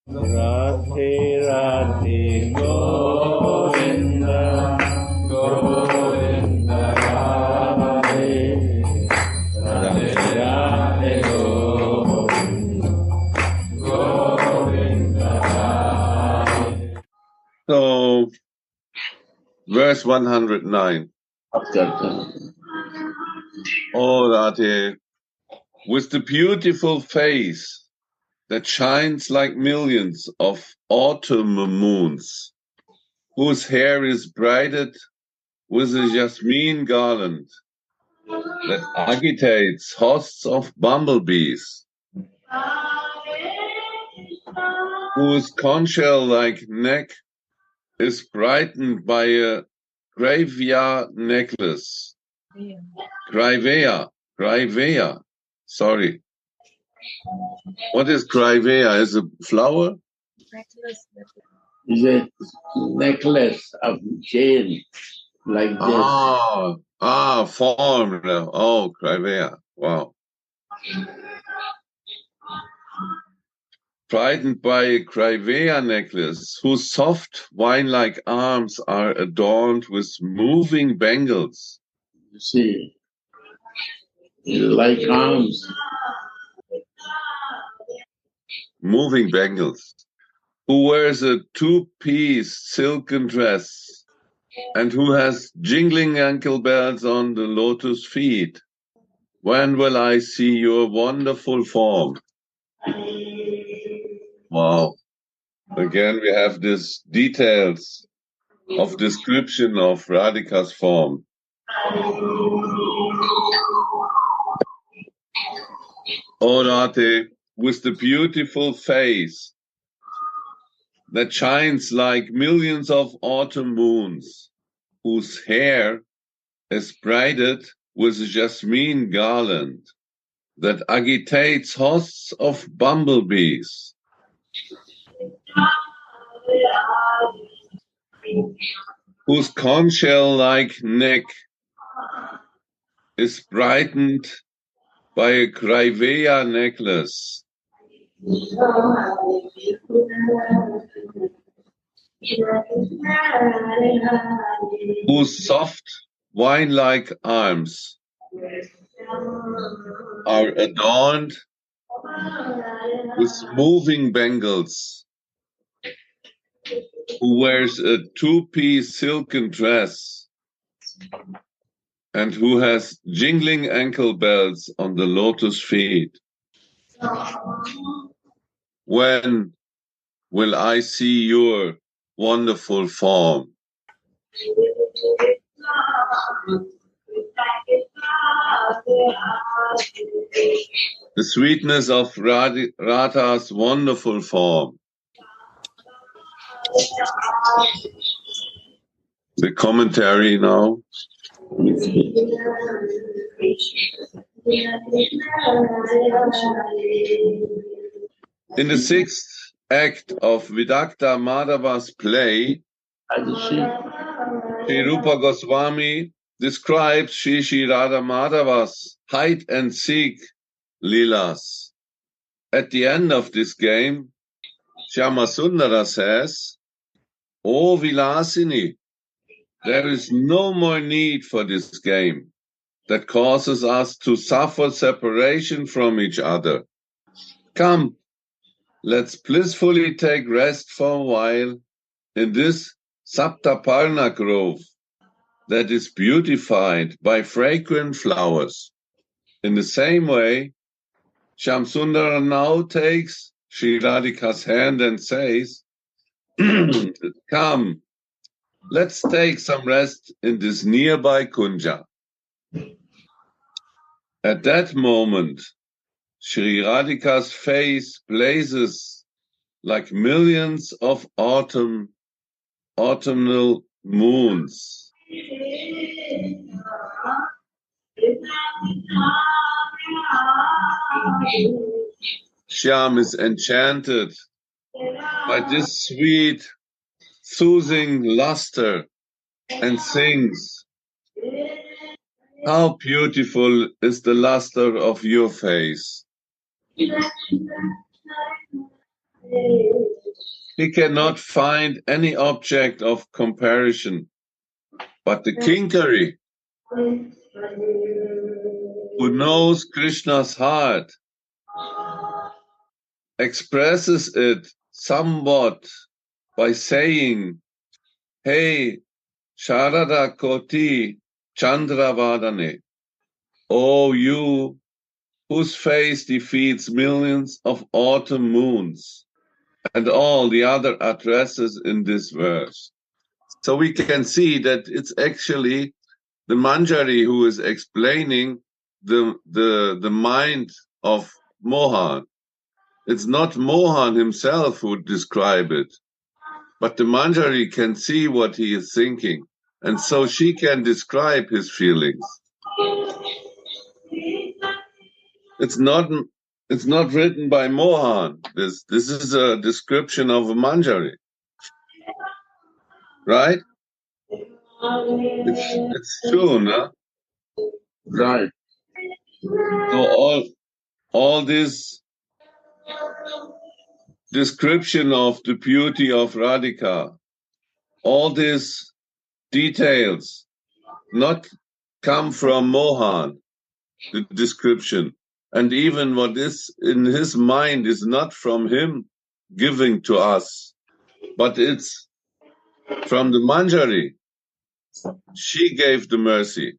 Radhe Radhe Govinda Govinda Radhe Radhe Radhe Govinda Govinda Radhe. So, verse 109. Oh, Radhe, with the beautiful face that shines like millions of autumn moons, whose hair is braided with a jasmine garland that agitates hosts of bumblebees, whose conch-shell-like neck is brightened by a gravea necklace. Gravea. Sorry. What is gravea? Is a flower? Is a necklace of chain like this. Form. Oh, gravea. Wow. Frightened by a gravea necklace, whose soft wine-like arms are adorned with moving bangles. You see, like arms. Moving bangles. Who wears a two-piece silken dress and who has jingling ankle bells on the lotus feet. When will I see your wonderful form? Wow. Again, we have these details of description of Radhika's form. Oh, Radhe, with the beautiful face that shines like millions of autumn moons, whose hair is braided with a jasmine garland that agitates hosts of bumblebees, whose conch-shell-like neck is brightened by a gravea necklace, whose soft wine-like arms are adorned with moving bangles, who wears a two-piece silken dress and who has jingling ankle bells on the lotus feet. When will I see your wonderful form? The sweetness of Radha's wonderful form. The commentary now. In the sixth act of Vidakta Madhava's play, Sri Rupa Goswami describes Shri Radha Madhava's hide-and-seek Leelas. At the end of this game, Shyamasundara says, "O Vilasini, there is no more need for this game that causes us to suffer separation from each other. Come, let's blissfully take rest for a while in this Saptaparna grove that is beautified by fragrant flowers." In the same way, Shamsundara now takes Sri Radhika's hand and says, "Come, let's take some rest in this nearby kunja." At that moment, Sri Radhika's face blazes like millions of autumnal moons. Shyam is enchanted by this sweet, soothing luster and sings, "How beautiful is the luster of your face." He cannot find any object of comparison, but the Kinkari, who knows Krishna's heart, expresses it somewhat by saying, "Hey, Sharada Koti Chandravadane, O you whose face defeats millions of autumn moons," and all the other addresses in this verse. So we can see that it's actually the Manjari who is explaining the mind of Mohan. It's not Mohan himself who describe it, but the Manjari can see what he is thinking, and so she can describe his feelings. It's not written by Mohan. This is a description of a Manjari, right? It's true, no? Right. So all this description of the beauty of Radhika, all these details not come from Mohan, the description. And even what is in his mind is not from him giving to us, but it's from the Manjari. She gave the mercy.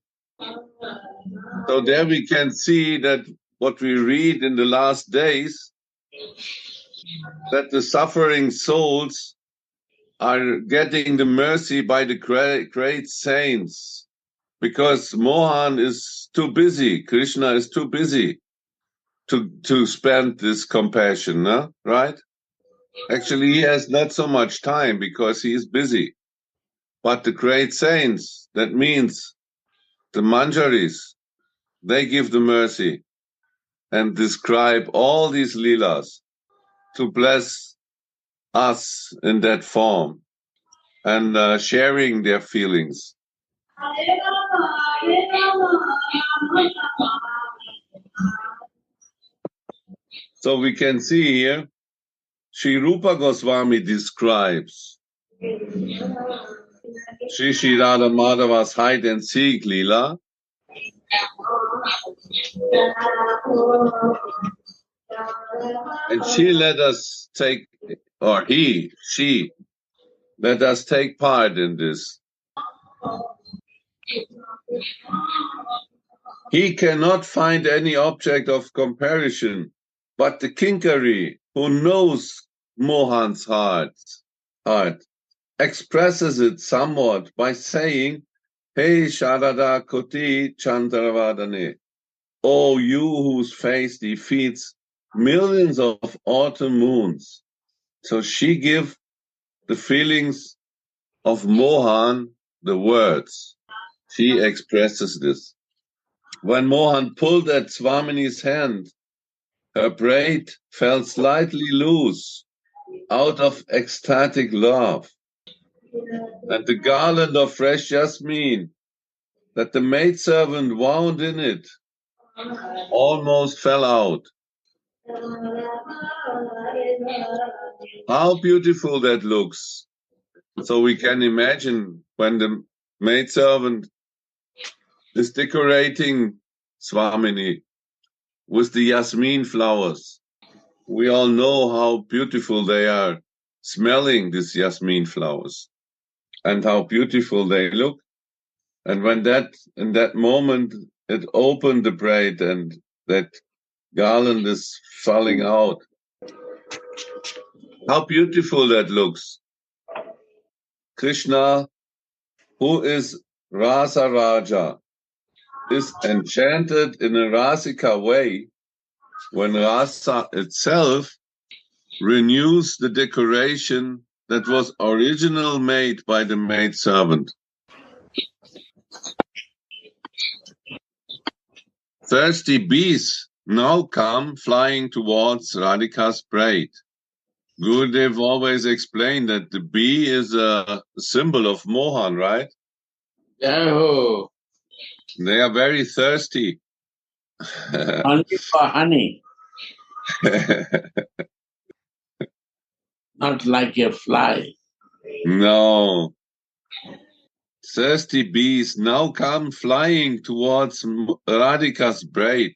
So there we can see that what we read in the last days, that the suffering souls are getting the mercy by the great saints, because Mohan is too busy, Krishna is too busy to spend this compassion, no? Right? Actually, he has not so much time because he is busy. But the great saints, that means the Manjaris, they give the mercy and describe all these leelas to bless us in that form and sharing their feelings. So we can see here, Sri Rupa Goswami describes Sri Radha Madhava's hide and seek leela. And she let us take, or she let us take part in this. He cannot find any object of comparison, but the Kinkari, who knows Mohan's heart, expresses it somewhat by saying, "Hey, Sharada Koti Chandravadane, O you whose face defeats millions of autumn moons." So she gives the feelings of Mohan the words. She expresses this. When Mohan pulled at Swamini's hand, her braid fell slightly loose out of ecstatic love, and the garland of fresh jasmine that the maidservant wound in it almost fell out. How beautiful that looks. So we can imagine when the maidservant is decorating Swamini with the jasmine flowers. We all know how beautiful they are smelling these jasmine flowers and how beautiful they look. And when in that moment, it opened the braid and that garland is falling out. How beautiful that looks. Krishna, who is Rasa Raja, is enchanted in a Rasika way when Rasa itself renews the decoration that was originally made by the maidservant. Thirsty bees now come flying towards Radhika's braid. Gurudev always explained that the bee is a symbol of Mohan, right? Oh, They are very thirsty. honey for honey. not like a fly. No. Thirsty bees now come flying towards Radhika's braid,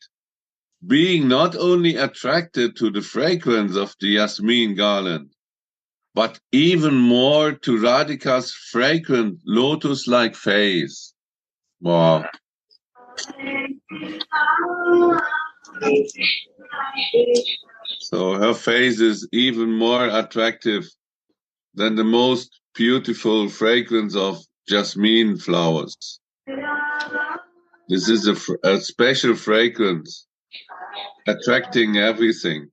being not only attracted to the fragrance of the jasmine garland, but even more to Radhika's fragrant lotus-like face. Wow. So her face is even more attractive than the most beautiful fragrance of jasmine flowers. This is a special fragrance, attracting everything.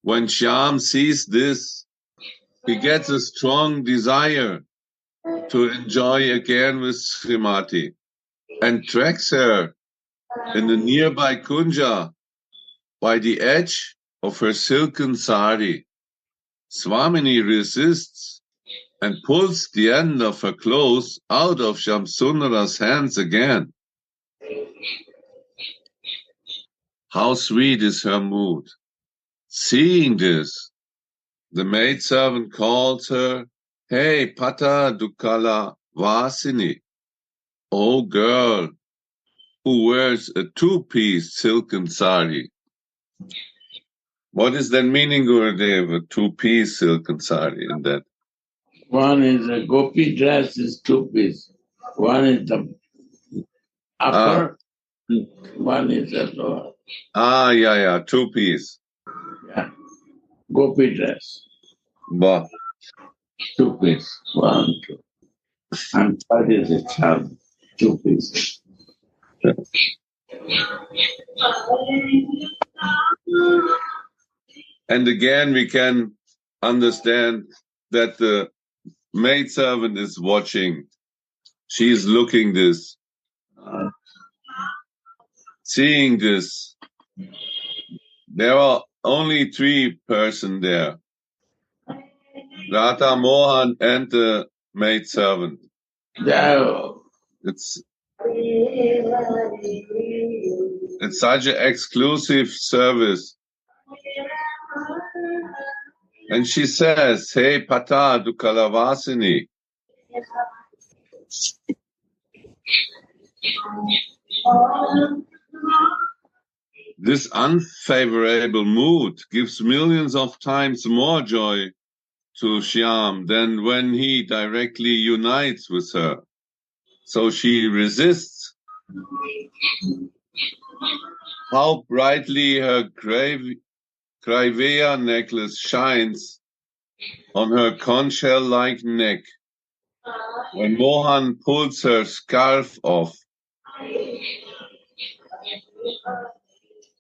When Shyam sees this, he gets a strong desire to enjoy again with Srimati and tracks her in the nearby kunja by the edge of her silken sari. Swamini resists and pulls the end of her clothes out of Shamsundara's hands again. How sweet is her mood. Seeing this, the maidservant calls her, "Hey, Pata Dukala Vasini, oh girl who wears a two-piece silken sari." What is that meaning, Gurudev, a two-piece silken sari in that? One is a gopi dress, is two-piece. One is the upper, one is the lower. Yeah, two-piece. Yeah. Gopi dress. Bah. Two-piece. 1, 2. And third is a child. Two-piece. And again, we can understand that the maidservant is watching. She is looking this, seeing this. There are only 3 persons there. Radha, Mohan, and the maidservant. Yeah. It's such an exclusive service. And she says, "Hey, Pata Dukalavasini." This unfavorable mood gives millions of times more joy to Shyam than when he directly unites with her. So she resists. How brightly her Kraiveya necklace shines on her conch shell-like neck when Mohan pulls her scarf off.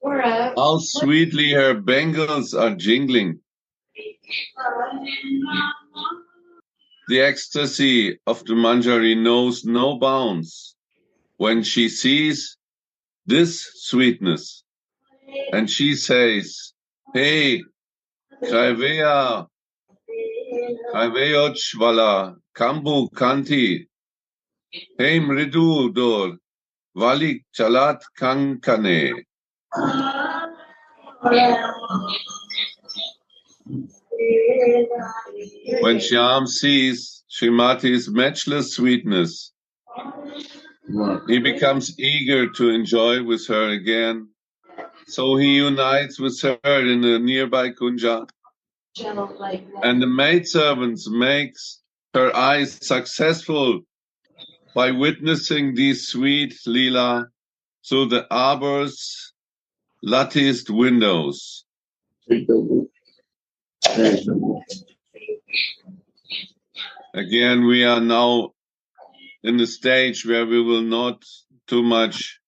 How sweetly her bangles are jingling. The ecstasy of the Manjari knows no bounds when she sees this sweetness. And she says, "Hey, Kraiveyochvala, Kambu Kanti, hey Mridu Dor, Valik Chalat Kankane." When Shyam sees Srimati's matchless sweetness, he becomes eager to enjoy with her again. So he unites with her in the nearby kunja. And the maidservants makes her eyes successful by witnessing these sweet lila through the arbor's latticed windows. Again, we are now in the stage where we will not too much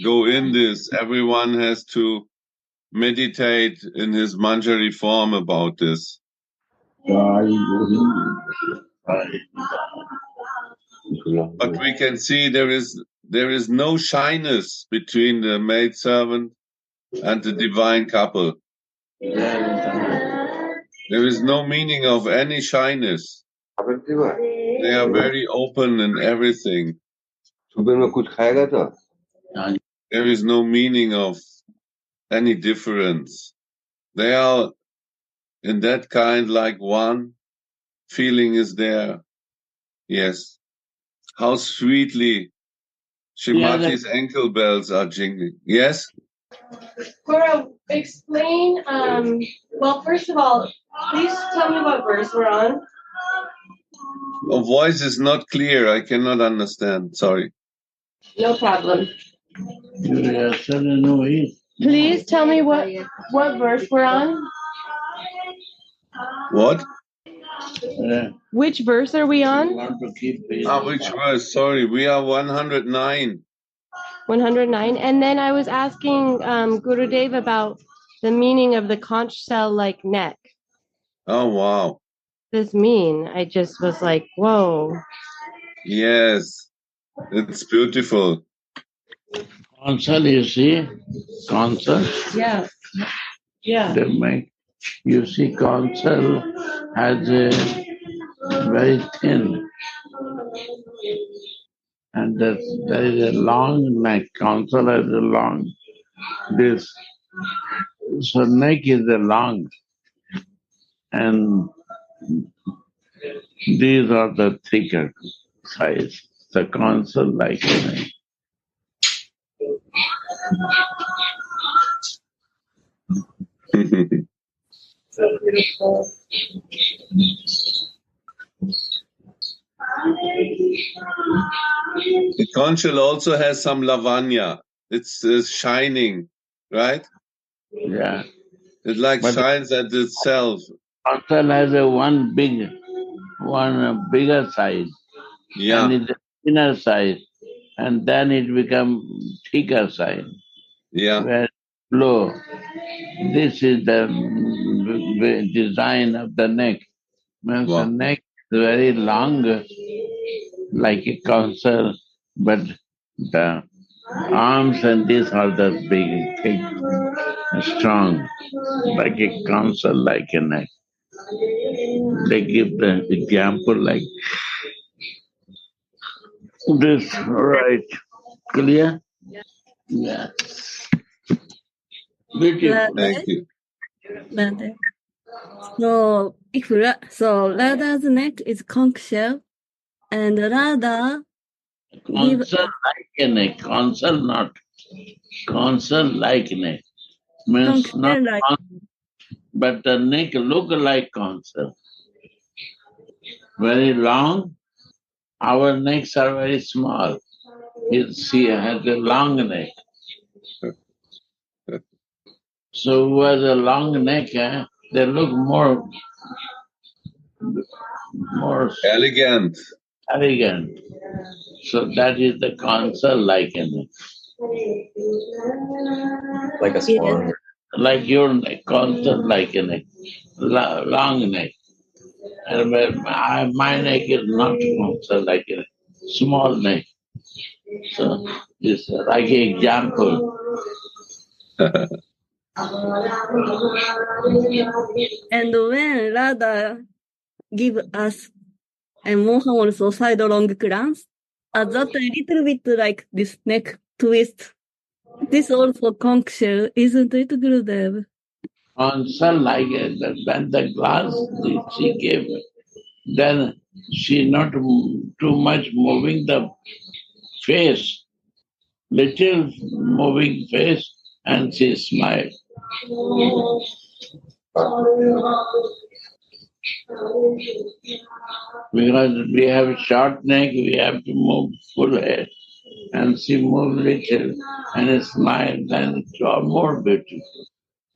go in this. Everyone has to meditate in his Manjari form about this. But we can see there is no shyness between the maidservant and the divine couple. There is no meaning of any shyness. They are very open in everything. There is no meaning of any difference. They are in that kind like one? Feeling is there. Yes. How sweetly Shrimati's ankle bells are jingling. Yes? Guru, explain, well, first of all, please tell me what verse we're on. Your voice is not clear. I cannot understand. Sorry. No problem. No, Please tell me what verse we're on. What? Which verse are we on? Which verse? Sorry. We are 109. 109. And then I was asking Gurudev about the meaning of the conch shell-like neck. Oh, wow. This mean? I just was like, whoa. Yes. It's beautiful. Consul, you see? Consul? Yeah. Yeah. They make, you see, consul has a very thin, and there is a long neck. Consul has a long, this, so neck is a long, and these are the thicker size. The consul like a neck. So beautiful. The conch shell also has some lavanya. It's shining, right? Yeah. It like But shines at itself. consul has a one bigger size, Yeah. and it's a thinner size, and then it become thicker size. Yeah. Where low. This is the design of the neck. Means Wow. the neck is very long, like a consul, but the arms and these are the big, thick, strong, like a consul, like a neck. They give the example like this, right? Clear? Yeah. Beautiful. Thank you. Radhe. So Radha's neck is conch shell, and Radha give Consul like a neck, consul not. Consul like neck. conch Means not shell like consul, but the neck look like consul. Very long. Our necks are very small. She has a long neck. So who has a long neck, they look more Elegant. elegant. So that is the consul like a neck. Like a swan. Like your neck, consul like a neck. Long neck. And my neck is not consul like a neck. Small neck. So it's like an example. And when Radha give us a Mohan also side long glance, that a little bit like this neck twist. This also conch shell, isn't it, Gurudev? Consul like it. When the glass she gave, then she not too much moving the face, little moving face, and she smiled. Because we have short neck, we have to move full head, and she moved little and smiled, and it's all more beautiful.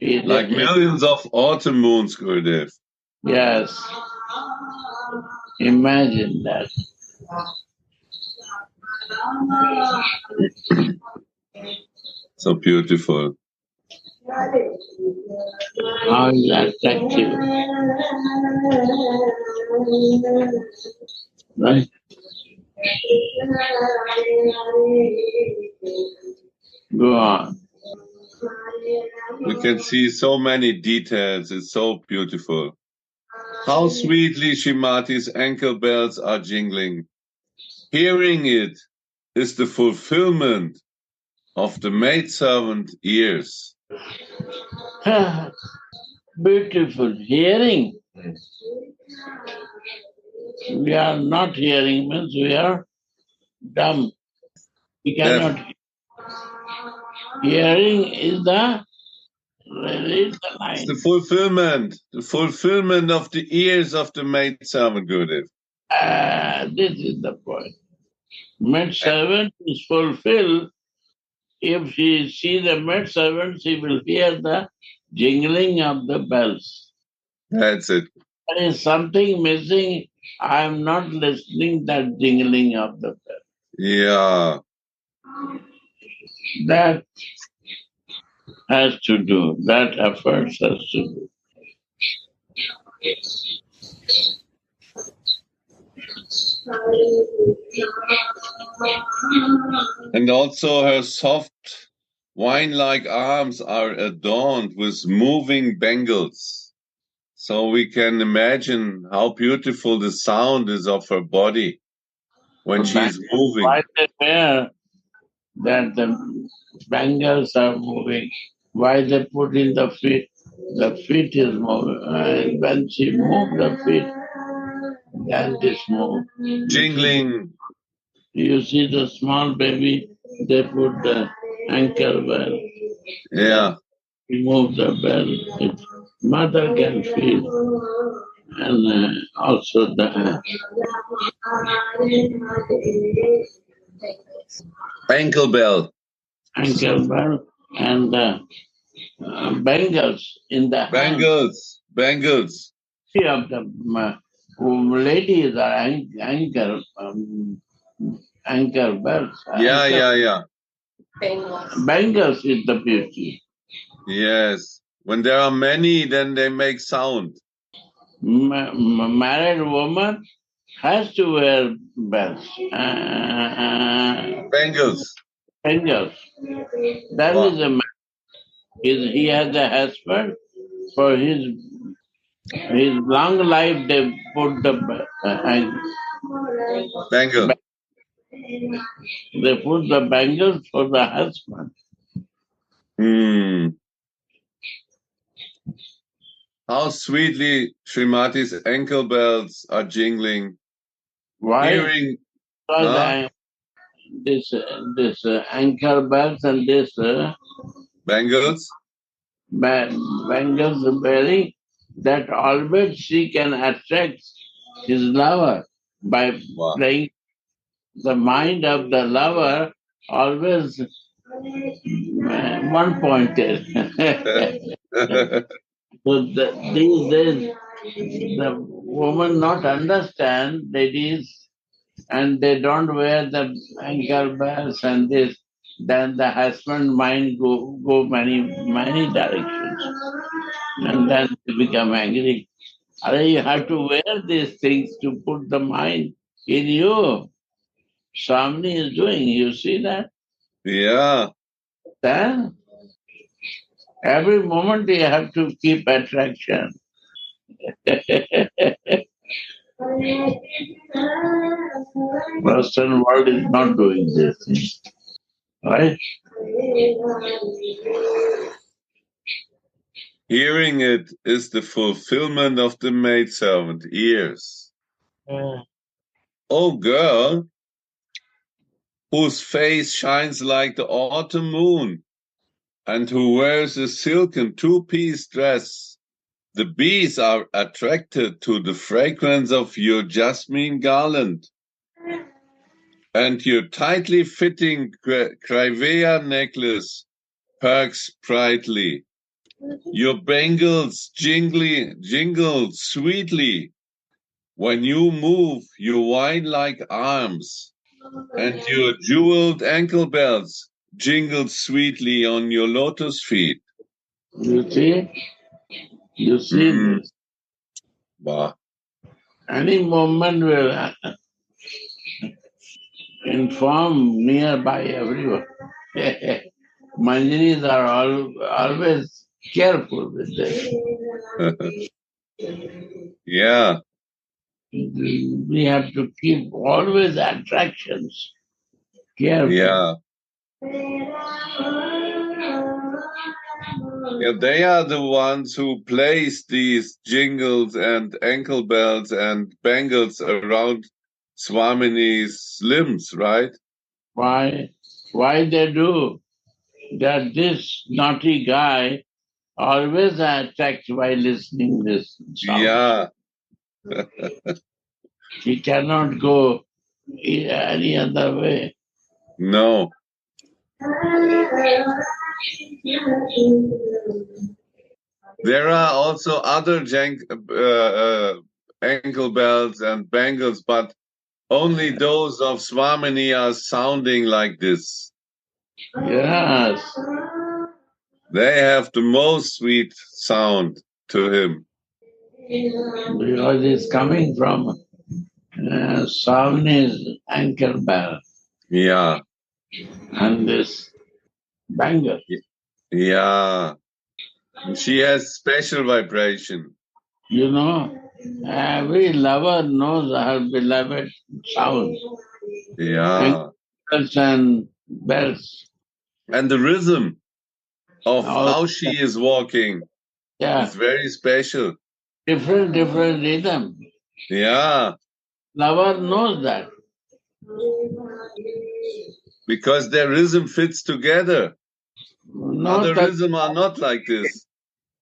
Like millions of autumn moons, Gurudev. Yes. Imagine that. So beautiful. How is attractive. Right? Go on. We can see so many details. It's so beautiful. How sweetly Shrimati's ankle bells are jingling. Hearing it is the fulfillment of the maidservant years. Beautiful. Hearing. We are not hearing means we are dumb. We Deaf. cannot. Hearing is the read the It's line. the fulfillment of the ears of the maidservant, Gurudev. This is the point. Maidservant is fulfilled. If she sees the maidservant, she will hear the jingling of the bells. That's it. There is something missing. I am not listening that jingling of the bells. Yeah. That has to do. That effort has to do. And also her soft wine-like arms are adorned with moving bangles. So we can imagine how beautiful the sound is of her body when she's moving. Why they wear that the bangles are moving? Why they put in the feet? The feet is moving. And when she moves the feet, then this move. Jingling. You see the small baby, they put the ankle bell. Yeah. Remove the bell. Mother can feel. And also the Ankle bell. ankle bell and the bangles in the hand. Bangles. Three of the ladies are ankle bells. Yeah. Bangles is the beauty. Yes. When there are many, then they make sound. Married woman has to wear bells. Bangles. Bangles. That Wow. is a man. He has a husband. For his long life, they put the Bangle. they put the bangles for the husband. How sweetly Srimati's ankle bells are jingling. Why? Hearing, Because this ankle bells and this bangles. Bangles wearing, that always she can attract his lover by playing the mind of the lover always one pointed. So these days the women not understand ladies and they don't wear the ankle bells and this, then the husband mind go many directions. And then they become angry. You have to wear these things to put the mind in you. Swami is doing, you see that? Yeah. Then every moment you have to keep attraction. Western world is not doing this, right? Hearing it is the fulfillment of the maidservant ears. Oh girl, whose face shines like the autumn moon, and who wears a silken two-piece dress, the bees are attracted to the fragrance of your jasmine garland, and your tightly fitting crivea necklace perks brightly. Your bangles jingle sweetly. When you move your wine-like arms, and your jeweled ankle bells jingle sweetly on your lotus feet. You see this. Wow. Any moment will inform nearby everyone. Manjaris are always careful with this. Yeah. We have to keep always attractions. Careful. Yeah. Yeah, they are the ones who place these jingles and ankle bells and bangles around Swamini's limbs, right? Why? Why they do? That this naughty guy always attacked by listening this sound. Yeah, He cannot go any other way. no. There are also other ankle bells and bangles, but only those of Swamini are sounding like this. Yes. They have the most sweet sound to him. Because it's coming from Savani's ankle bell Yeah, and this bangle. yeah. She has special vibration. You know, every lover knows her beloved sound. Yeah. Ankles and bells. And the rhythm of All- how she is walking Yeah, is very special. different rhythm. Yeah, Lover knows that. because their rhythm fits together. Not Other that, rhythm are not like this.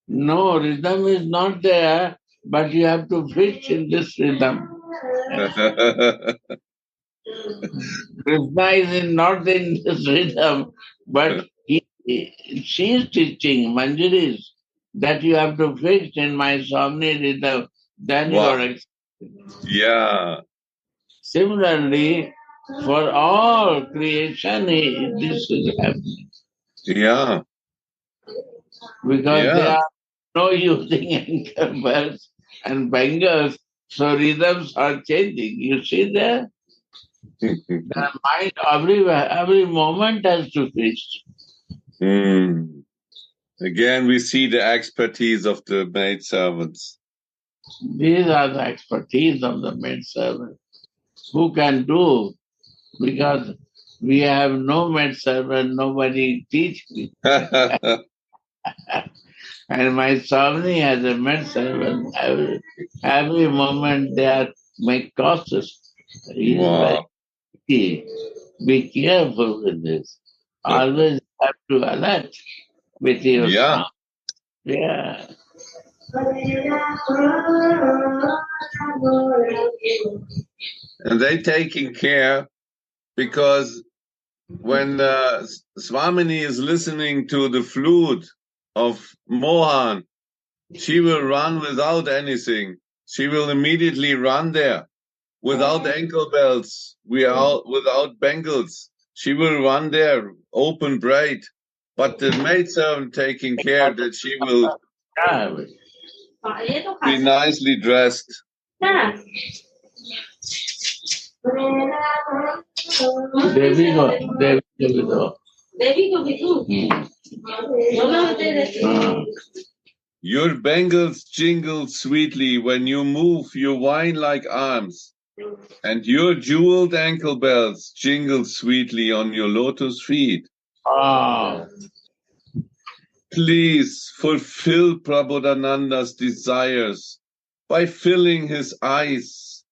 no, rhythm is not there, but you have to fit in this rhythm. Krishna is not in this rhythm, but she is teaching, Manjari is, that you have to fix in my Somni rhythm, then Wow. you are. Yeah, Similarly, for all creation, this is happening. yeah, Because Yeah. they are no using ankle bells and bangles, so rhythms are changing. You see there? The mind every moment has to fix. Hmm. Again, we see the expertise of the maidservants. These are the expertise of the maidservant. Who can do? Because we have no maidservant, nobody teach me. And my Swami has a maidservant. Every moment they are make causes. He is very Wow. key. Be careful with this. Always have to alert with your Yeah. sound. Yeah. And they taking care because when Swamini is listening to the flute of Mohan, she will run without anything. She will immediately run there without ankle bells, without bangles. She will run there open bright. But the maidservant taking care that she will Yeah. be nicely dressed. Devi go. Your bangles jingle sweetly when you move your wine-like arms, and your jeweled ankle bells jingle sweetly on your lotus feet. Ah. Please fulfill Prabodhananda's desires by filling his eyes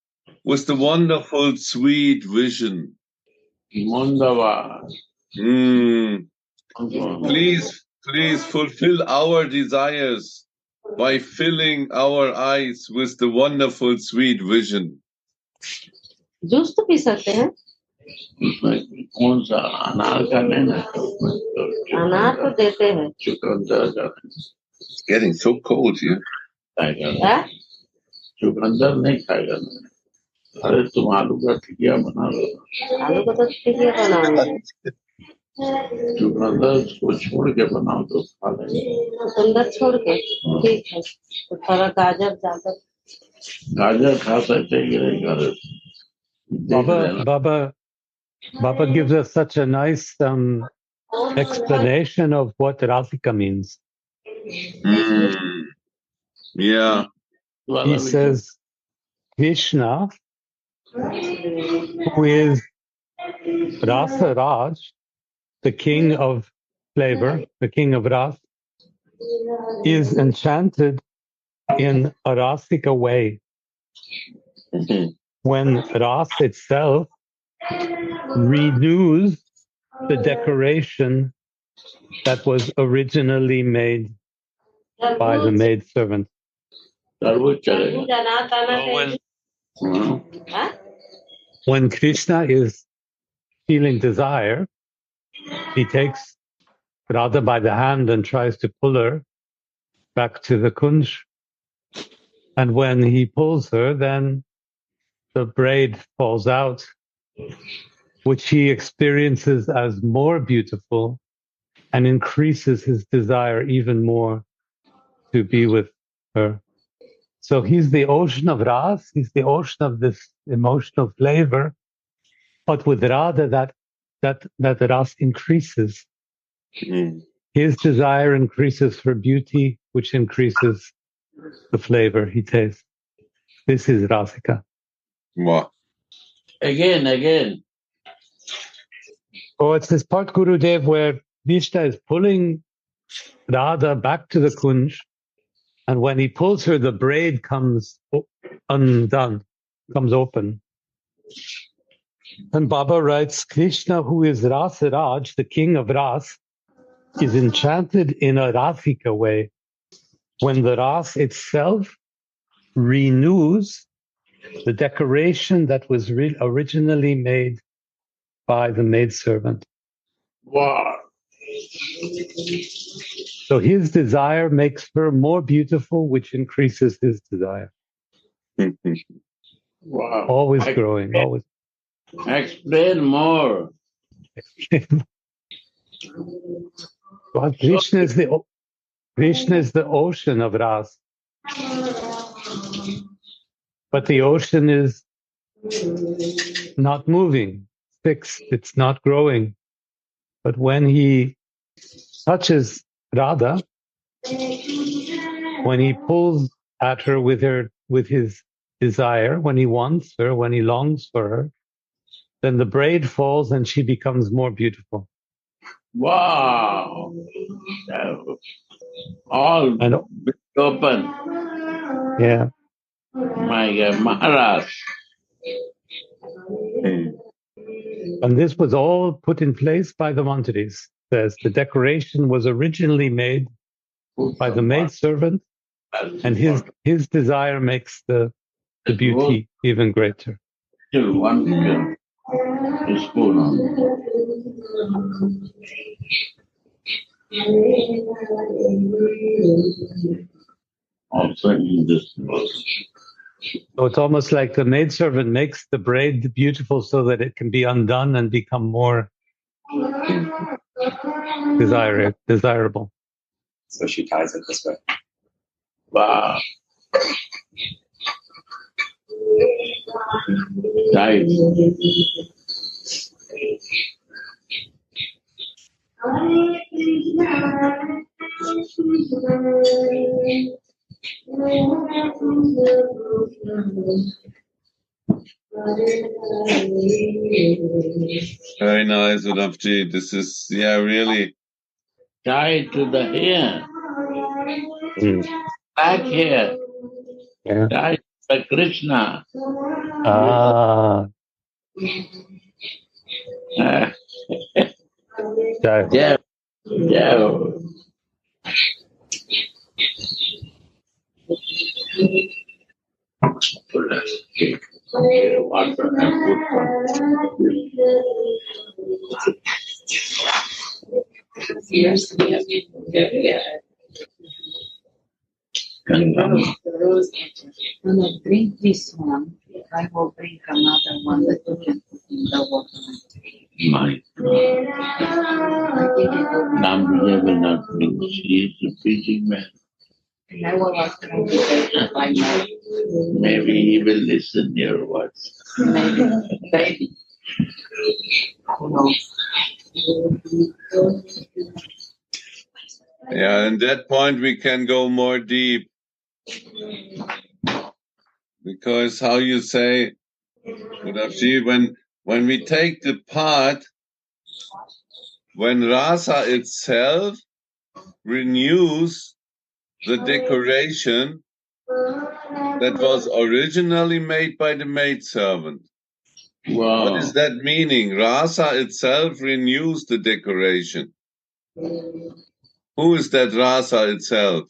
with the wonderful sweet vision. Mandava. Please fulfill our desires by filling our eyes with the wonderful sweet vision. Juice तो P सकते हैं कौन सा अनार का नहीं ना अनार तो देते हैं चुकंदर It's getting so cold here. खाएगा चुकंदर नहीं खाएगा अरे तुम आलू का टिकिया बना लो आलू का तो टिकिया बनाओ चुकंदर को छोड़ के बनाओ तो खा लेंगे चुकंदर छोड़ के ठीक है तो थोड़ा गाजर ज्यादा गाजर खा सकते हैं Baba gives us such a nice explanation of what Radhika means. Yeah. He says, Krishna, who is Rasa Raj, the king of flavor, the king of Ras, is enchanted in a Rasika way. When Ras itself renews the decoration that was originally made by the maidservant. When Krishna is feeling desire, he takes Radha by the hand and tries to pull her back to the kunj. And when he pulls her, then the braid falls out, which he experiences as more beautiful and increases his desire even more to be with her. So he's the ocean of Ras, he's the ocean of this emotional flavor, but with Radha, that Ras increases. His desire increases for beauty, which increases the flavor he tastes. This is Rasika. Wow. Again. Oh, it's this part, Gurudev, where Vishnu is pulling Radha back to the kunj, and when he pulls her, the braid comes undone, comes open. And Baba writes, Krishna, who is Rasaraj, the king of Ras, is enchanted in a Rasika way. When the Ras itself renews the decoration that was originally made by the maidservant. Wow. So his desire makes her more beautiful, which increases his desire. Wow. Always growing, always. Explain more. Well, Krishna is the ocean of Ras. But the ocean is not moving, fixed, it's not growing. But when he touches Radha, when he pulls at her with his desire, when he wants her, when he longs for her, then the braid falls and she becomes more beautiful. Wow. All and open. Yeah. My God, Maharaj. And this was all put in place by the Mantaris. Says the decoration was originally made by the maidservant, and his desire makes the beauty even greater. Still one spoon on. Also in this verse. So it's almost like the maidservant makes the braid beautiful so that it can be undone and become more desirable. So she ties it this way. Wow. Nice. Very nice, Radhavji. This is, really. Tied to the hair. Black hair. Yeah. Tied to Krishna. Yeah. Water and When I drink this one, I will drink another one that you can put in the water. My God. Nambiya will not drink. She is a busy man. And I will ask him if I know. Maybe he will listen your words. Maybe. Who knows? Yeah, at that point we can go more deep. Because how you say, when we take the part, when Rasa itself renews the decoration that was originally made by the maidservant. Wow. What is that meaning? Rasa itself renews the decoration. Who is that Rasa itself?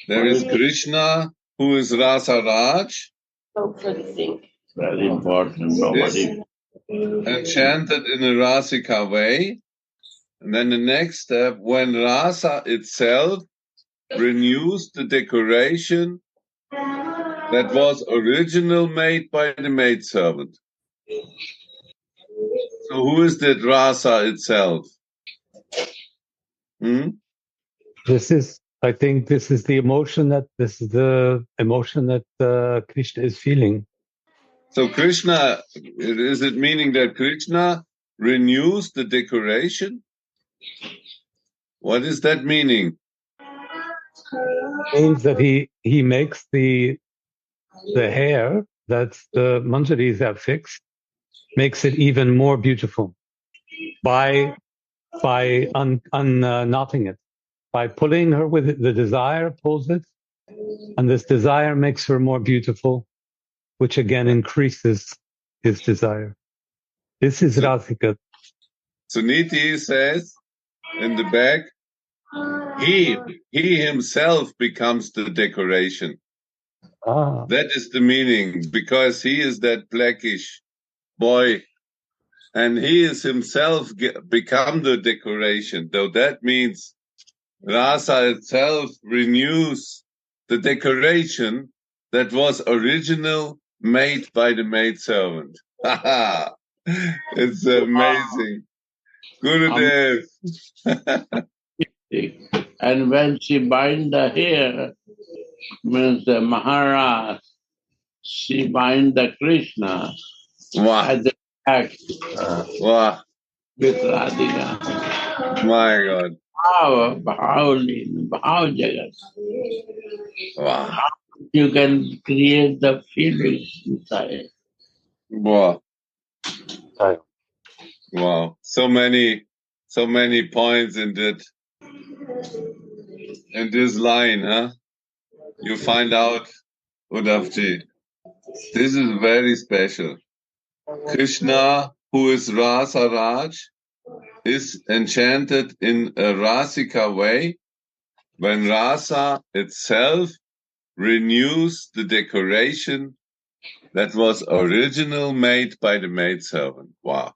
There is Krishna, who is Rasa Raj. Very important. Nobody. Enchanted in a Rasika way. And then the next step, when Rasa itself renews the decoration that was original made by the maidservant. So who is that Rasa itself? I think this is the emotion that Krishna is feeling. So Krishna, is it meaning that Krishna renews the decoration? What is that meaning? It means that he makes the hair that the manjaris have fixed, makes it even more beautiful by unknotting it, by pulling her with the desire, pulls it, and this desire makes her more beautiful, which again increases his desire. This is Rasika. Suniti says in the back, he himself becomes the decoration. That is the meaning, because he is that blackish boy, and he is himself become the decoration. Though that means Rasa itself renews the decoration that was original made by the maidservant. It's amazing. Gurudev. And when she bind the hair, means the Maharaj, she bind the Krishna at the back with Radhika. My God. Bhav Jagat. Wow. You can create the feelings inside. Wow. Wow. So many points in this line, huh? You find out, Uddhavji. This is very special. Krishna, who is Rasa Raj, is enchanted in a Rasika way when Rasa itself renews the decoration that was original made by the maidservant. Wow.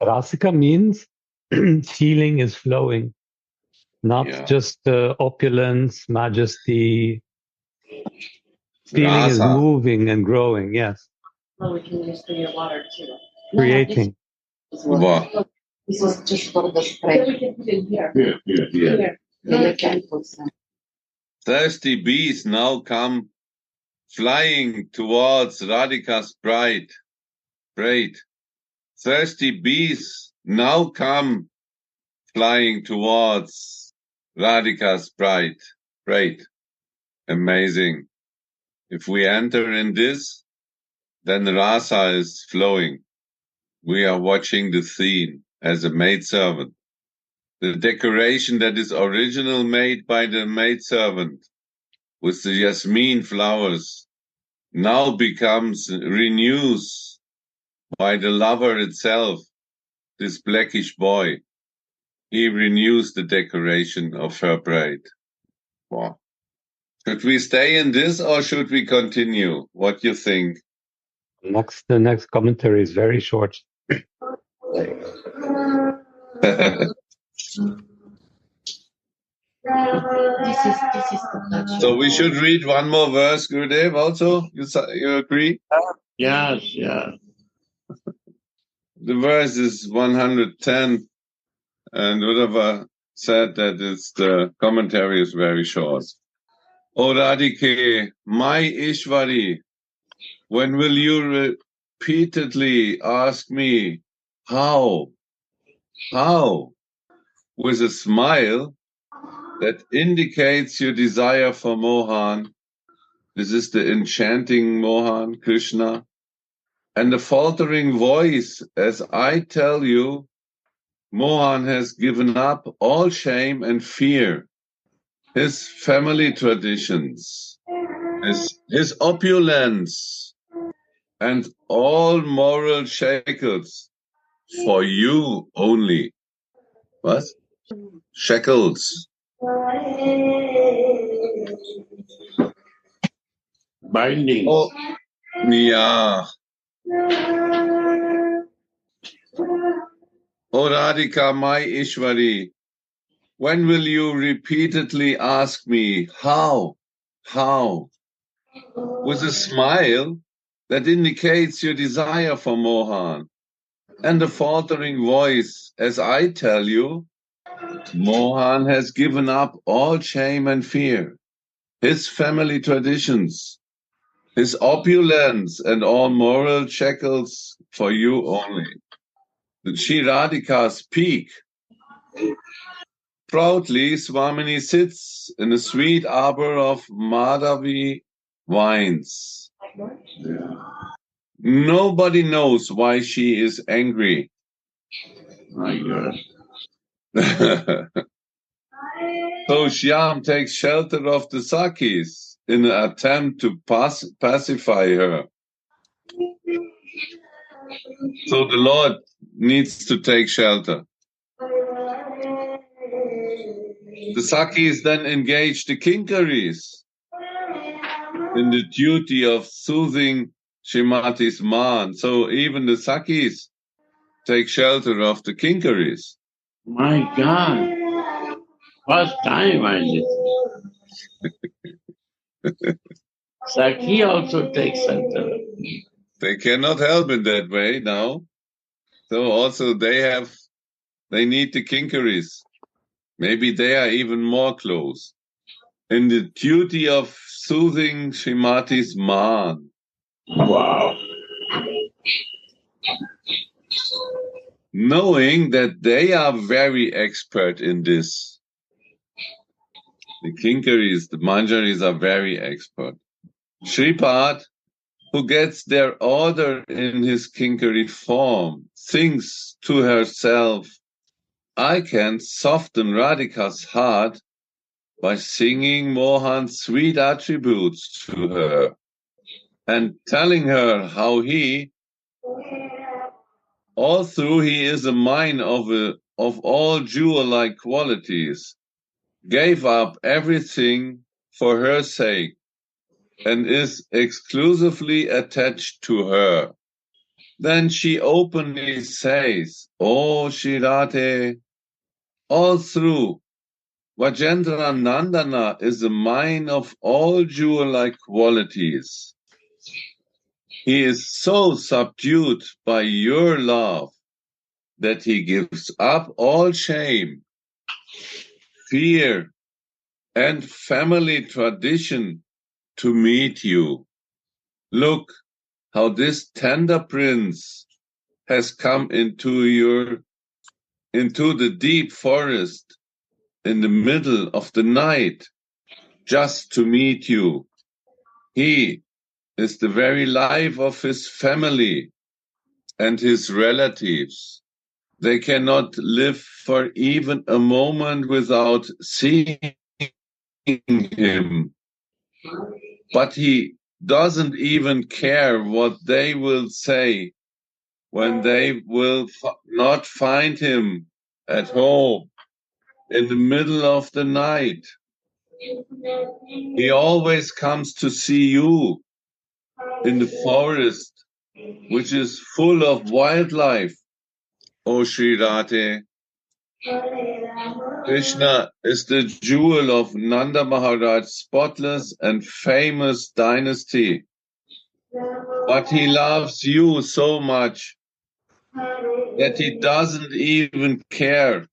Rasika means feeling is flowing, not just opulence, majesty. Feeling is moving and growing, yes. Well, we can use clear water too. Creating. Wow. This is just for the spray. We can put it here. Here. You can put some. Thirsty bees now come flying towards Radhika's bride. Thirsty bees now come flying towards Radhika's bride. Great. Amazing. If we enter in this, then Rasa is flowing. We are watching the scene as a maidservant. The decoration that is original made by the maidservant with the jasmine flowers now renews by the lover itself, this blackish boy. He renews the decoration of her bride. Wow. Should we stay in this or should we continue? What do you think? The next commentary is very short. So we should read one more verse, Gurudev, also? You agree? Yes. The verse is 110, and Uddhava said that the commentary is very short. O Radhike, my Ishvari, when will you repeatedly ask me, how? With a smile that indicates your desire for Mohan. This is the enchanting Mohan, Krishna. And the faltering voice as I tell you Mohan has given up all shame and fear, his family traditions, his opulence, and all moral shackles for you only. What? Shackles. Binding. Oh, yeah. Oh, Radhika, my Ishwari, when will you repeatedly ask me, how, with a smile that indicates your desire for Mohan, and a faltering voice as I tell you, Mohan has given up all shame and fear, his family traditions, his opulence, and all moral shackles for you only. The Shri Radhika's peak. Proudly, Swamini sits in a sweet arbor of Madhavi vines. Nobody knows why she is angry. My God. So Shyam takes shelter of the Sakis in an attempt to pacify her. So the Lord needs to take shelter. The Sakis then engage the Kinkaris in the duty of soothing Shrimati's man. So even the Sakis take shelter of the Kinkaris. My God. First time I listen. Saki also takes shelter. They cannot help in that way now. So also they need the Kinkaris. Maybe they are even more close. In the duty of soothing Shrimati's man. Wow. Knowing that they are very expert in this. The Kinkaris, the Manjaris are very expert. Shripad, who gets their order in his Kinkari form, thinks to herself, I can soften Radhika's heart by singing Mohan's sweet attributes to her and telling her how he, although he is a mine of all jewel-like qualities, gave up everything for her sake and is exclusively attached to her. Then she openly says, Oh Radhe, all through Vajendra Nandana is a mine of all jewel-like qualities. He is so subdued by your love that he gives up all shame, fear, and family tradition to meet you. Look how this tender prince has come into the deep forest in the middle of the night just to meet you. He is the very life of his family and his relatives. They cannot live for even a moment without seeing him. But he doesn't even care what they will say when they will not find him at home in the middle of the night. He always comes to see you in the forest, which is full of wildlife, O Shri Radhe. Krishna is the jewel of Nanda Maharaj's spotless and famous dynasty. But he loves you so much that he doesn't even care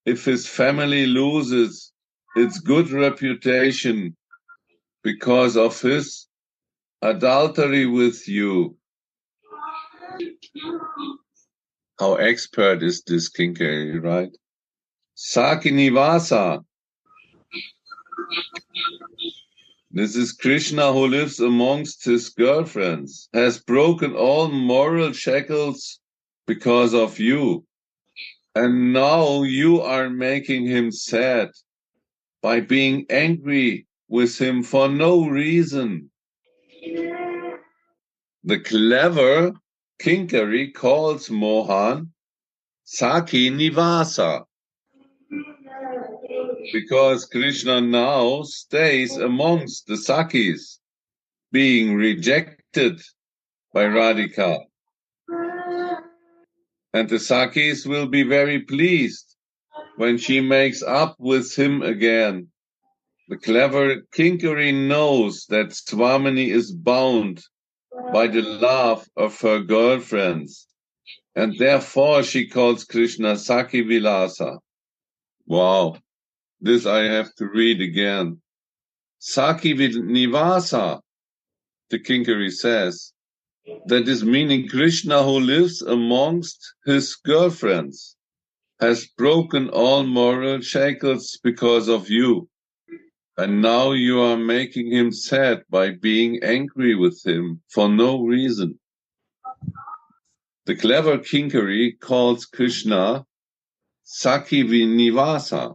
if his family loses its good reputation because of his adultery with you. How expert is this Kinkari, right? Sakinivasa. This is Krishna who lives amongst his girlfriends, has broken all moral shackles because of you, And now you are making him sad by being angry with him for no reason. The clever Kinkari calls Mohan Saki Nivasa, because Krishna now stays amongst the Sakis, being rejected by Radhika. And the Sakis will be very pleased when she makes up with him again. The clever Kinkari knows that Swamini is bound by the love of her girlfriends, and therefore she calls Krishna Saki Vilasa. Wow, this I have to read again. Saki Nivasa, the Kinkari says, that is meaning Krishna who lives amongst his girlfriends, has broken all moral shackles because of you. And now you are making him sad by being angry with him for no reason. The clever Kinkari calls Krishna Saki Nivasa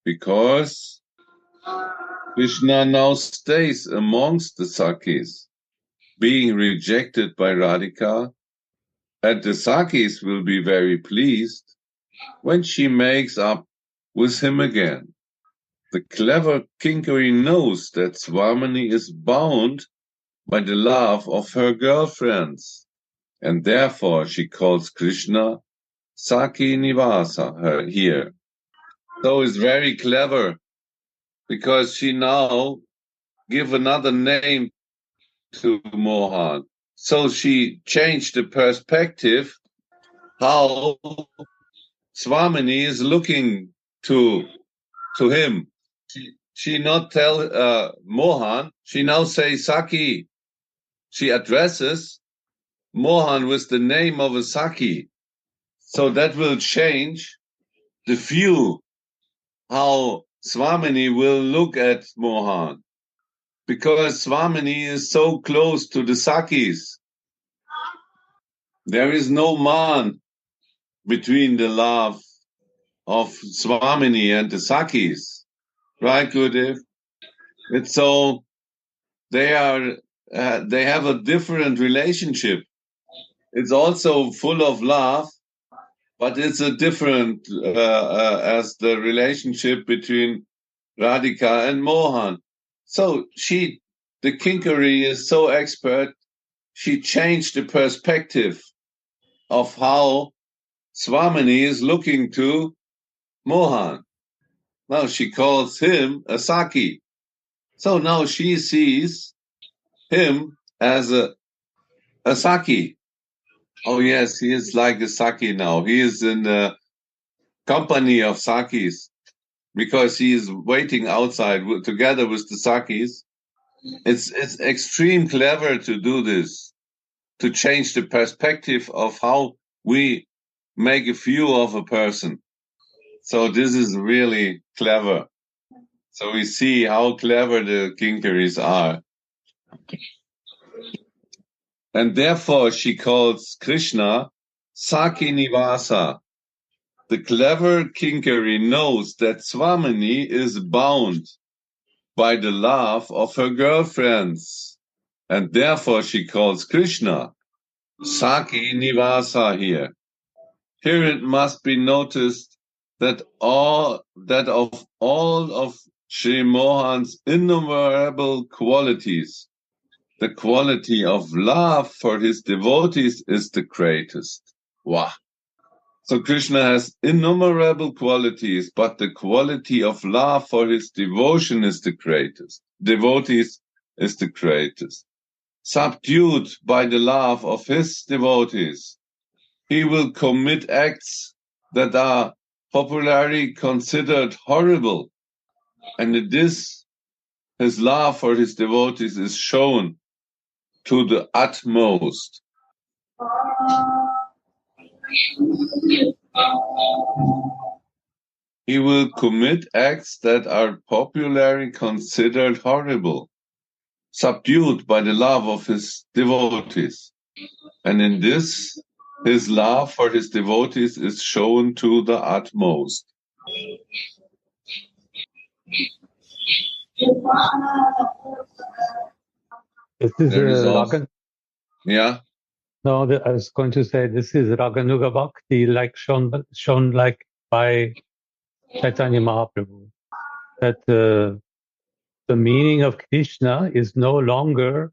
because Krishna now stays amongst the Sakis, being rejected by Radhika, and the Sakis will be very pleased when she makes up with him again. The clever Kinkari knows that Swamini is bound by the love of her girlfriends, and therefore she calls Krishna Saki Nivasa her here. So it's very clever, because she now give another name to Mohan. So she changed the perspective how Swamini is looking to him. She not tell Mohan, she now say Saki. She addresses Mohan with the name of a Saki. So that will change the view how Swamini will look at Mohan. Because Swamini is so close to the Sakis. There is no man between the love of Swamini and the Sakis. Right, Gurudev? It's so they have a different relationship. It's also full of love, but it's a different as the relationship between Radhika and Mohan. So the Kinkari is so expert, she changed the perspective of how Swamini is looking to Mohan. Now she calls him a Saki. So now she sees him as a Saki. Oh yes, he is like a Saki now. He is in the company of Sakis because he is waiting outside together with the Sakis. It's extreme clever to do this, to change the perspective of how we make a view of a person. So this is really clever. So we see how clever the Kinkaris are. And therefore she calls Krishna Saki Nivasa. The clever Kinkari knows that Swamini is bound by the love of her girlfriends. And therefore she calls Krishna Saki Nivasa here. Here it must be noticed that of all of Sri Mohan's innumerable qualities, the quality of love for his devotees is the greatest. Wow. So Krishna has innumerable qualities, but the quality of love for his devotion is the greatest. Devotees is the greatest. Subdued by the love of his devotees, he will commit acts that are popularly considered horrible. And in this, his love for his devotees is shown to the utmost. He will commit acts that are popularly considered horrible, subdued by the love of his devotees. And in this, his love for his devotees is shown to the utmost. This is There is also, Raga. yeah, No, I was going to say this is Raganuga Bhakti, like shown like by Chaitanya Mahaprabhu. That the meaning of Krishna is no longer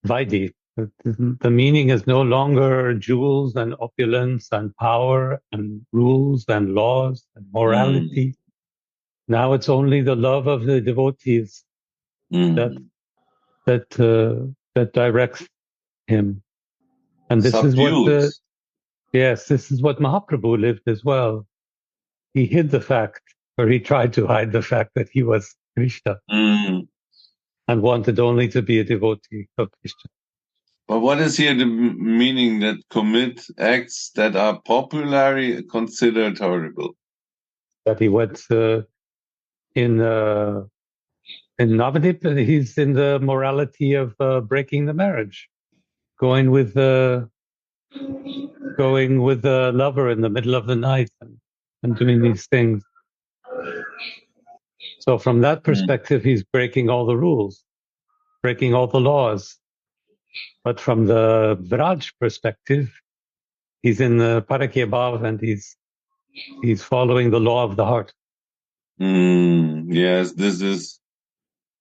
Vaidhi. The meaning is no longer jewels and opulence and power and rules and laws and morality. Now it's only the love of the devotees that directs him. And this is what subdues. this is what Mahaprabhu lived as well. He hid the fact, or he tried to hide the fact that he was Krishna and wanted only to be a devotee of Krishna. But what is here the meaning that commit acts that are popularly considered horrible? That he went in Navadip, he's in the morality of breaking the marriage, going with the lover in the middle of the night and doing these things. So from that perspective, he's breaking all the rules, breaking all the laws. But from the Vraj perspective, he's in the Parakya Bhav and he's following the law of the heart. Yes, this is,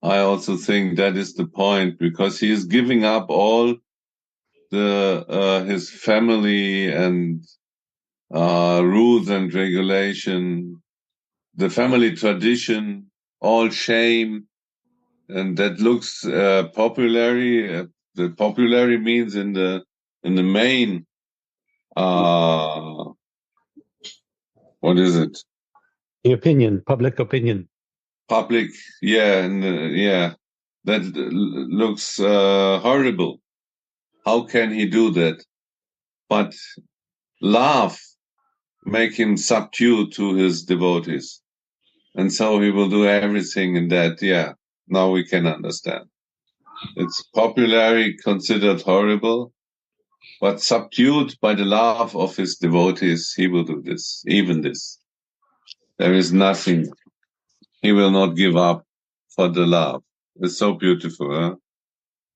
I also think that is the point, because he is giving up all his family and rules and regulation, the family tradition, all shame, and that looks popularly. The popularity means in the main. What is it? The opinion, public opinion. Public, yeah, and that looks horrible. How can he do that? But love make him subdue to his devotees. And so he will do everything in that, now we can understand. It's popularly considered horrible, but subdued by the love of his devotees, he will do this, even this. There is nothing he will not give up for the love. It's so beautiful, huh?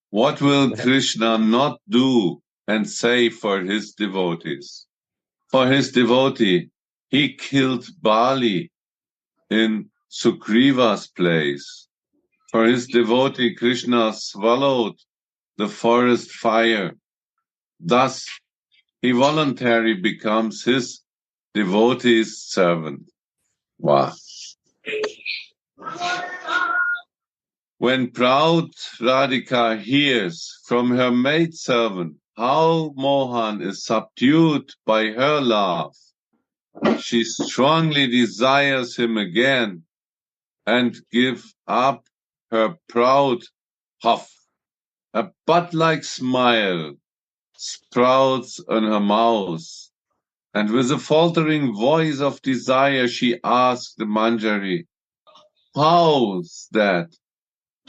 What will Krishna not do and say for his devotees? For his devotee, he killed Bali in Sugriva's place. For his devotee, Krishna swallowed the forest fire. Thus, he voluntarily becomes his devotee's servant. Wow. When proud Radhika hears from her maidservant how Mohan is subdued by her love, she strongly desires him again and gives up her proud huff. A bud-like smile sprouts on her mouth, and with a faltering voice of desire she asks the Manjari, "How's that?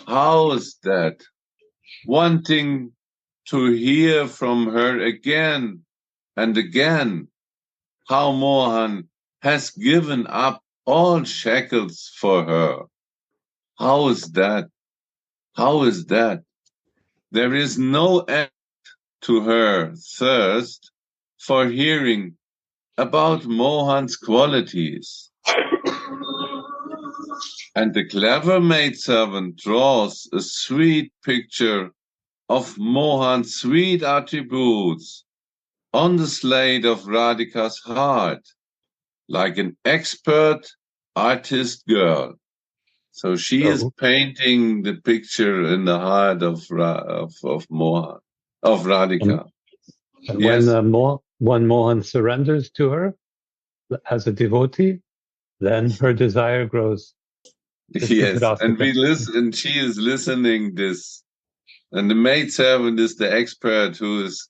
How's that?" Wanting to hear from her again and again how Mohan has given up all shackles for her. How is that? How is that? There is no end to her thirst for hearing about Mohan's qualities. And the clever maidservant draws a sweet picture of Mohan's sweet attributes on the slate of Radhika's heart, like an expert artist girl. So she is painting the picture in the heart of Mohan, of Radhika. And yes. When Mohan surrenders to her as a devotee, then her desire grows. Yes, and we listen. She is listening this, and the maidservant is the expert who is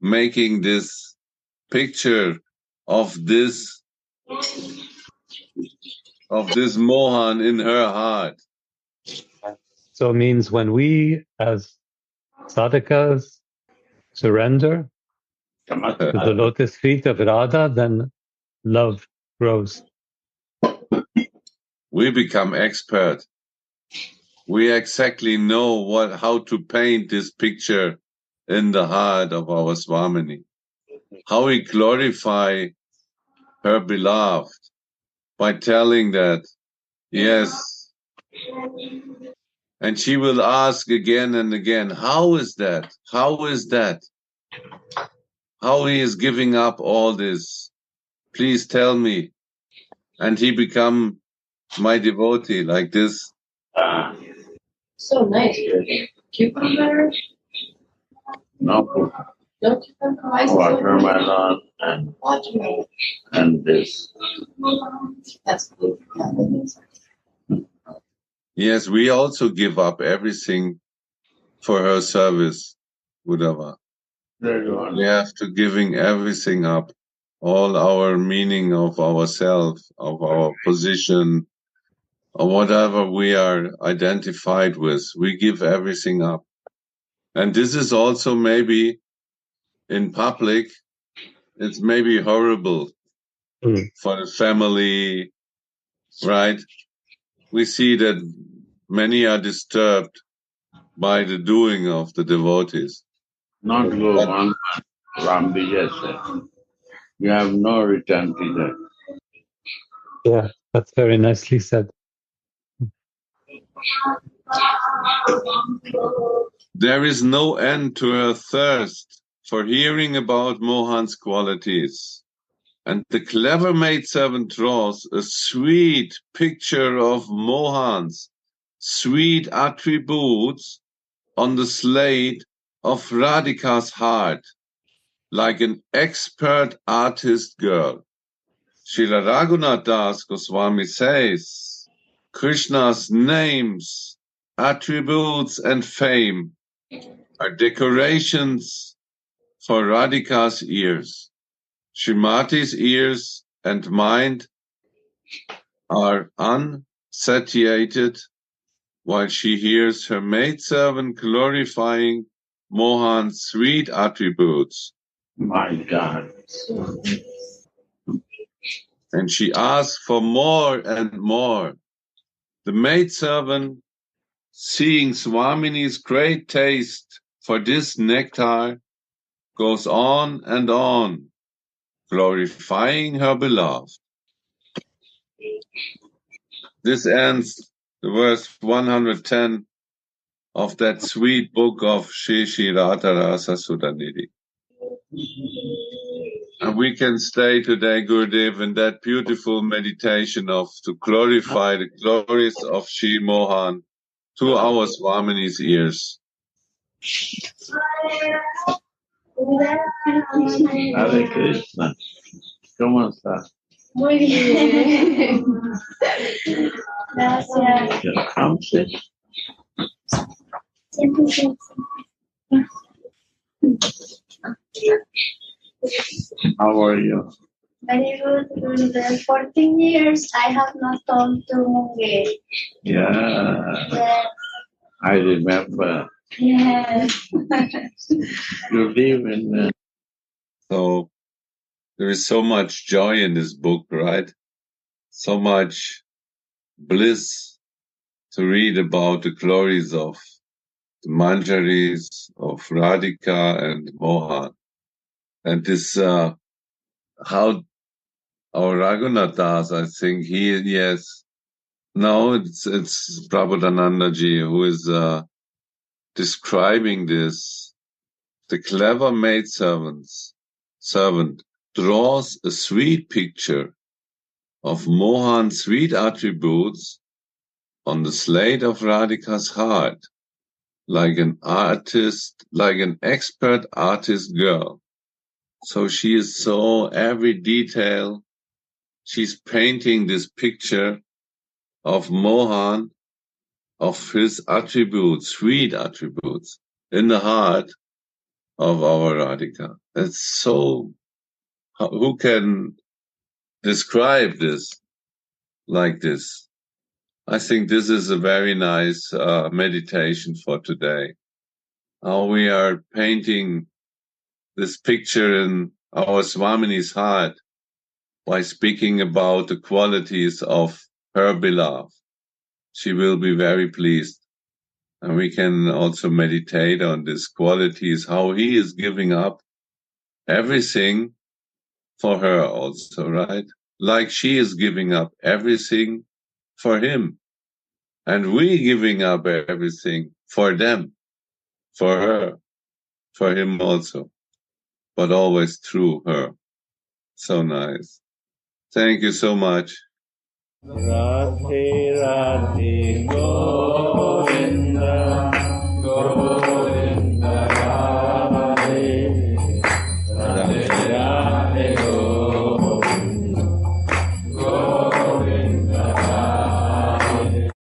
making this picture of this Mohan in her heart. So it means when we as sadhakas surrender, to the lotus feet of Radha, then love grows. We become expert. We exactly know how to paint this picture in the heart of our Swamini. How we glorify her beloved by telling that, yes. And she will ask again and again, how is that? How is that? How he is giving up all this? Please tell me. And he become my devotee like this. So nice. Cucumber? No, No cucumber? watermelon and Watermelon. and this. That's good. Yeah, that means. Yes, we also give up everything for her service, Uddhava. We have to giving everything up, all our meaning of ourselves, of our position, or whatever we are identified with. We give everything up. And this is also maybe in public, it's maybe horrible for the family, right? We see that many are disturbed by the doing of the devotees. Not go on Ram Vijay said. You have no return to Yeah, that's very nicely said. There is no end to her thirst for hearing about Mohan's qualities. And the clever maidservant draws a sweet picture of Mohan's sweet attributes on the slate of Radhika's heart, like an expert artist girl. Srila Raghunath Das Goswami says, Krishna's names, attributes, and fame are decorations for Radhika's ears. Srimati's ears and mind are unsatiated while she hears her maidservant glorifying Mohan's sweet attributes. My God. And she asks for more and more. The maidservant, seeing Swamini's great taste for this nectar, goes on and on, glorifying her beloved. This ends the verse 110 of that sweet book of Shri Radha Rasa Sudhanidhi. And we can stay today, Gurudev, in that beautiful meditation of to glorify the glories of Shri Mohan to our Swamini's ears. Hare Krishna. ¿Cómo está? Muy bien. Gracias. Come sit. How are you? Very good. In the 14 years, I have not gone to Mungay. Yeah. Yes. I remember. Yes. You live in So there is so much joy in this book, right? So much bliss to read about the glories of the Manjaris, of Radhika and Mohan. And this, how our Raghunath Das, I think it's Prabodhanandaji who is describing this. The clever servant draws a sweet picture of Mohan's sweet attributes on the slate of Radhika's heart, like an expert artist girl. So she is every detail, she's painting this picture of Mohan, of his attributes, sweet attributes, in the heart of our Radhika. It's so, who can describe this like this? I think this is a very nice meditation for today. How we are painting this picture in our Swamini's heart by speaking about the qualities of her beloved. She will be very pleased. And we can also meditate on these qualities, how he is giving up everything for her also, right? Like she is giving up everything for him. And we giving up everything for them, for her, for him also, but always through her. So nice. Thank you so much. Radhe Radhe Go